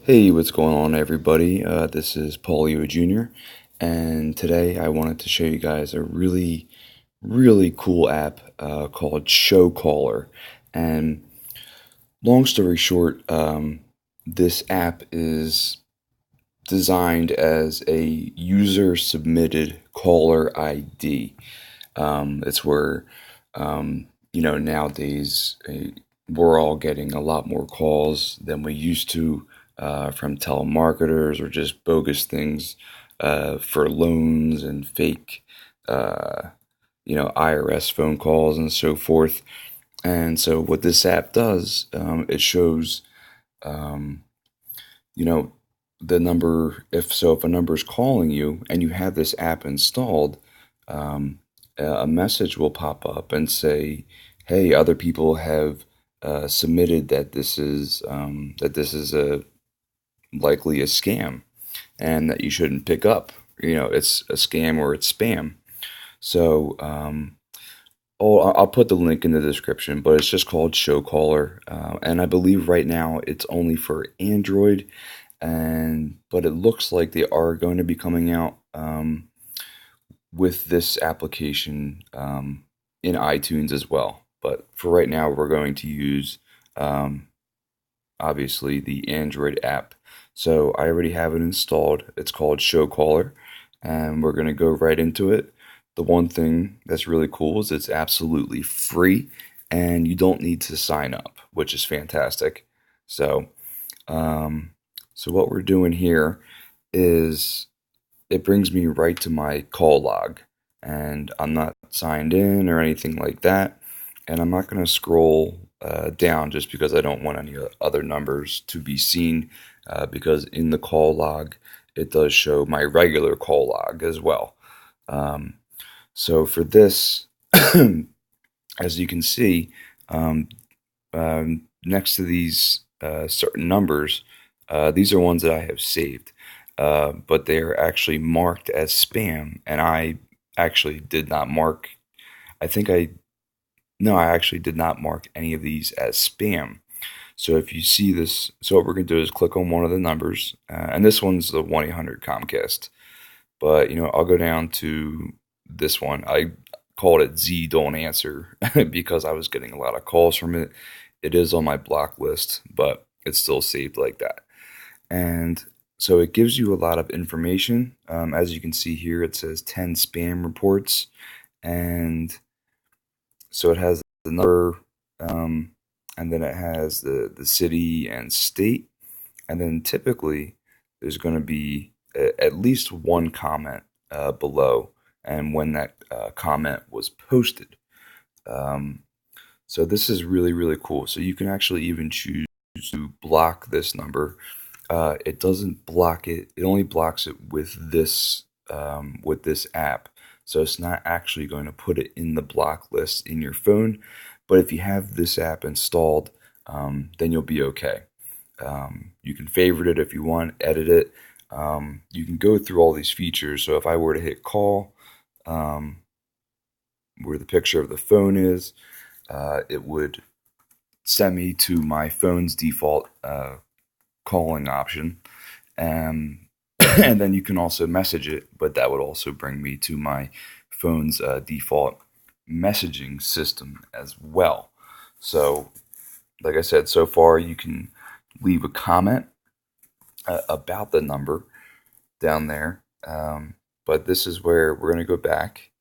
Hey, what's going on, everybody? This is Paulio Jr., and today I wanted to show you guys a really cool app called Show Caller. And long story short, this app is designed as a user-submitted caller ID. It's where, nowadays we're all getting a lot more calls than we used to from telemarketers or just bogus things for loans and fake, IRS phone calls and so forth. And so, what this app does, it shows, um, you know, the number. If a number is calling you and you have this app installed, um, a message will pop up and say, "Hey, other people have submitted that this is a likely a scam, and that you shouldn't pick up. It's a scam or it's spam." So, I'll put the link in the description, but it's just called Show Caller, and I believe right now it's only for Android, but it looks like they are going to be coming out with this application in iTunes as well. But for right now, we're going to use um, obviously the Android app. So I already have it installed. It's called Show Caller, and we're going to go right into it. The one thing that's really cool is it's absolutely free, and you don't need to sign up, which is fantastic. So, um, so what we're doing here is it brings me right to my call log, and I'm not signed in or anything like that. And I'm not going to scroll down just because I don't want any other numbers to be seen, because in the call log it does show my regular call log as well. Um, so for this, as you can see, um, next to these certain numbers, these are ones that I have saved, but they are actually marked as spam, and I actually did not mark. I think I No, I actually did not mark any of these as spam. So if you see this, so what we're going to do is click on one of the numbers, and this one's the 1-800 Comcast. But I'll go down to this one. I called it Z Don't Answer because I was getting a lot of calls from it. It is on my block list, but it's still saved like that. And so it gives you a lot of information. As you can see here, it says 10 spam reports. And so it has the number, and then it has the city and state. And then typically there's going to be at least one comment below and when that comment was posted. Um, so this is really cool. So you can actually even choose to block this number. It doesn't block it. It only blocks it with this app. So it's not actually going to put it in the block list in your phone. But if you have this app installed, then you'll be okay. You can favorite it if you want, edit it. You can go through all these features. So if I were to hit call, where the picture of the phone is, it would send me to my phone's default calling option. And and then you can also message it, but that would also bring me to my phone's default messaging system as well. So, like I said, so far you can leave a comment about the number down there. But this is where we're going to go back,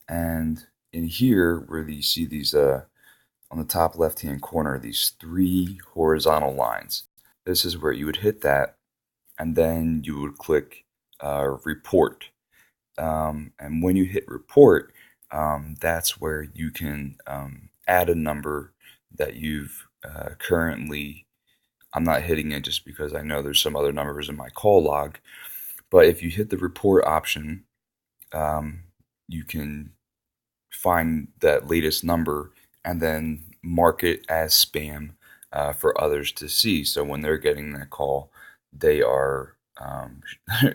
and in here, where you see these on the top left hand corner, these three horizontal lines, this is where you would hit that, and then you would click report. And when you hit report, that's where you can add a number that you've currently. I'm not hitting it just because I know there's some other numbers in my call log. But if you hit the report option, um, you can find that latest number and then mark it as spam for others to see. So when they're getting that call, they are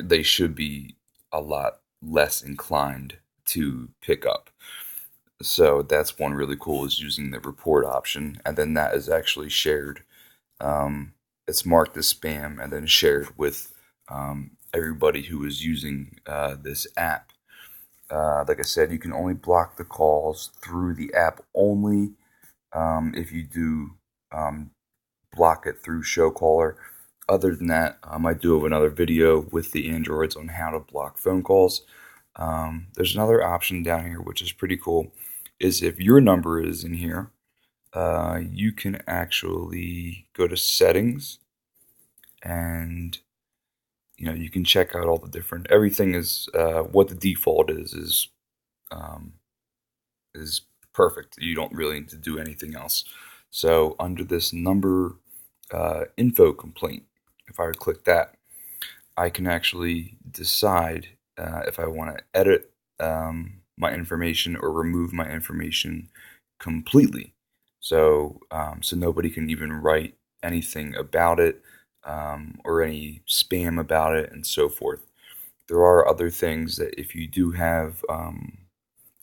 they should be a lot less inclined to pick up. So that's one really cool, is using the report option, and then that is actually shared. Um, it's marked as spam and then shared with everybody who is using this app. Like I said, you can only block the calls through the app only. If you do block it through show caller. Other than that, I do have another video with the Androids on how to block phone calls. There's another option down here which is pretty cool. Is if your number is in here, you can actually go to settings, and you can check out all the different. Everything is what the default um, is perfect. You don't really need to do anything else. So under this number info complaint, if I click that, I can actually decide if I want to edit my information or remove my information completely. So nobody can even write anything about it, or any spam about it, and so forth. There are other things that if you do have,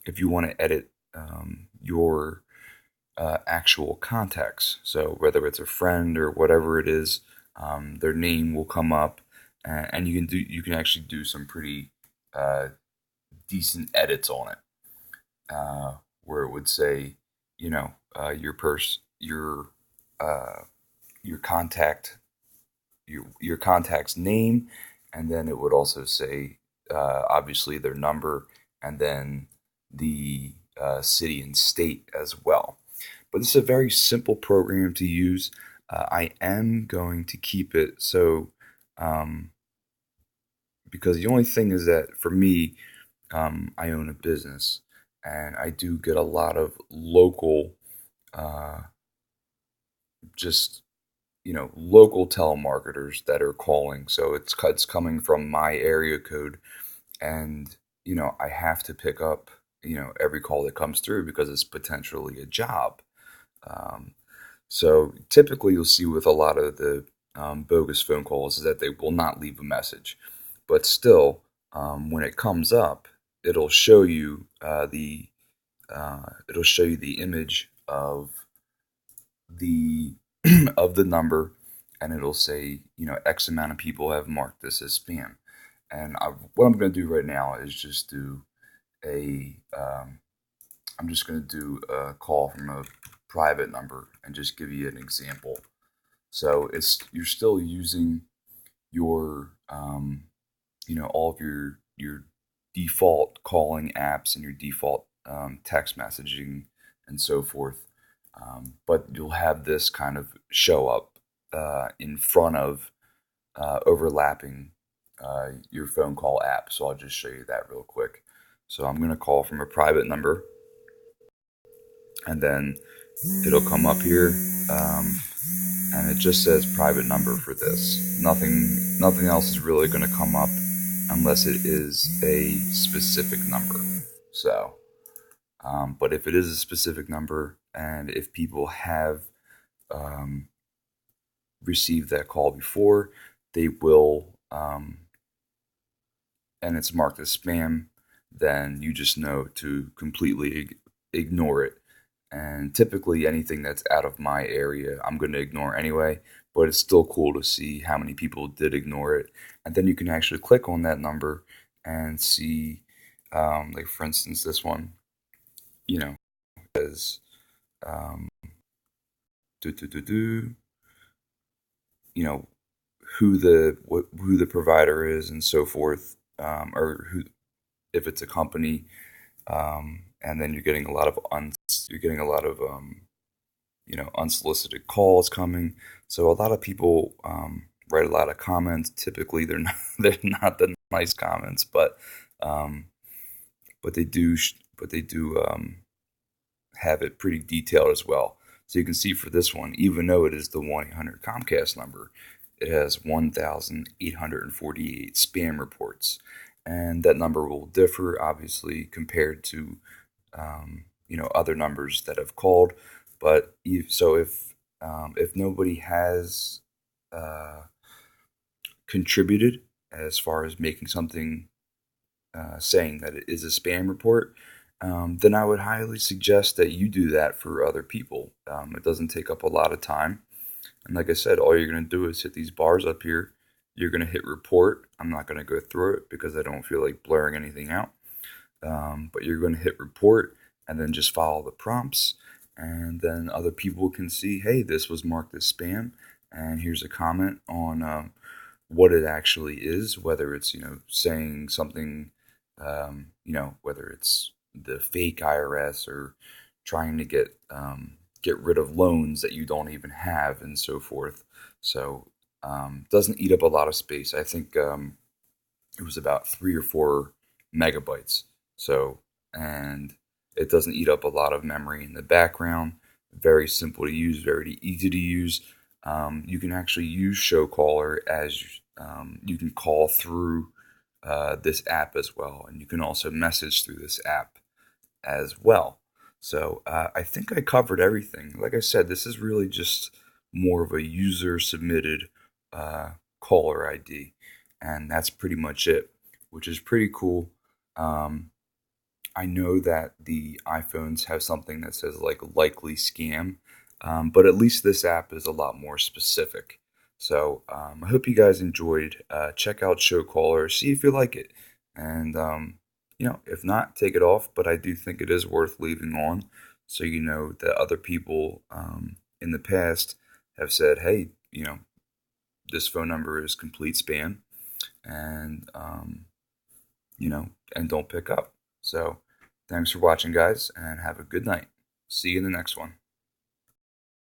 if you want to edit your actual contacts. So whether it's a friend or whatever it is, their name will come up, and you can actually do some pretty uh, decent edits on it, where it would say, uh, your contact, your contact's name, and then it would also say obviously their number, and then the city and state as well. But this is a very simple program to use. I am going to keep it so, um, because the only thing is that for me, I own a business, and I do get a lot of local, uh, just local telemarketers that are calling. So it's coming from my area code, and I have to pick up every call that comes through because it's potentially a job. Um, So typically, you'll see with a lot of the bogus phone calls is that they will not leave a message, but still, when it comes up, it'll show you it'll show you the image of the of the number, and it'll say X amount of people have marked this as spam. And what I'm going to do right now is just do a I'm just going to do a call from a private number and just give you an example. So you're still using your all of your default calling apps and your default text messaging and so forth, but you'll have this kind of show up in front of overlapping your phone call app. So I'll just show you that real quick. So I'm going to call from a private number, and then it'll come up here, um, and it just says private number for this. Nothing else is really going to come up unless it is a specific number. So, but if it is a specific number, and if people have um, received that call before, they will, and it's marked as spam, then you just know to completely ignore it. And typically, anything that's out of my area, I'm going to ignore anyway. But it's still cool to see how many people did ignore it. And then you can actually click on that number and see, like for instance, this one, says, um, do, do, do, do, you know, who the provider is and so forth, or who, if it's a company, and then you're getting a lot of unsolicited calls coming. So a lot of people write a lot of comments. Typically, they're not they're not the nice comments, um, but they do have it pretty detailed as well. So you can see for this one, even though it is the 1-800 Comcast number, it has 1,848 spam reports, and that number will differ obviously compared to other numbers that have called. But if nobody has contributed as far as making something saying that it is a spam report, then I would highly suggest that you do that for other people. It doesn't take up a lot of time. And like I said, all you're going to do is hit these bars up here. You're going to hit report. I'm not going to go through it because I don't feel like blurring anything out. But you're going to hit report and then just follow the prompts. And then other people can see, hey, this was marked as spam. And here's a comment on what it actually is, whether it's, saying something, whether it's the fake IRS or trying to get rid of loans that you don't even have and so forth. So doesn't eat up a lot of space. I think it was about 3 or 4 megabytes. So, and it doesn't eat up a lot of memory in the background. Very simple to use, very easy to use. You can actually use Show Caller as you can call through this app as well, and you can also message through this app as well. So I think I covered everything. Like I said, this is really just more of a user submitted caller ID, and that's pretty much it, which is pretty cool. Um, I know that the iPhones have something that says like likely scam, but at least this app is a lot more specific. So I hope you guys enjoyed. Check out Show Caller, see if you like it, and if not, take it off. But I do think it is worth leaving on, so you know that other people in the past have said, "Hey, this phone number is complete spam," and and don't pick up. So, thanks for watching, guys, and have a good night. See you in the next one.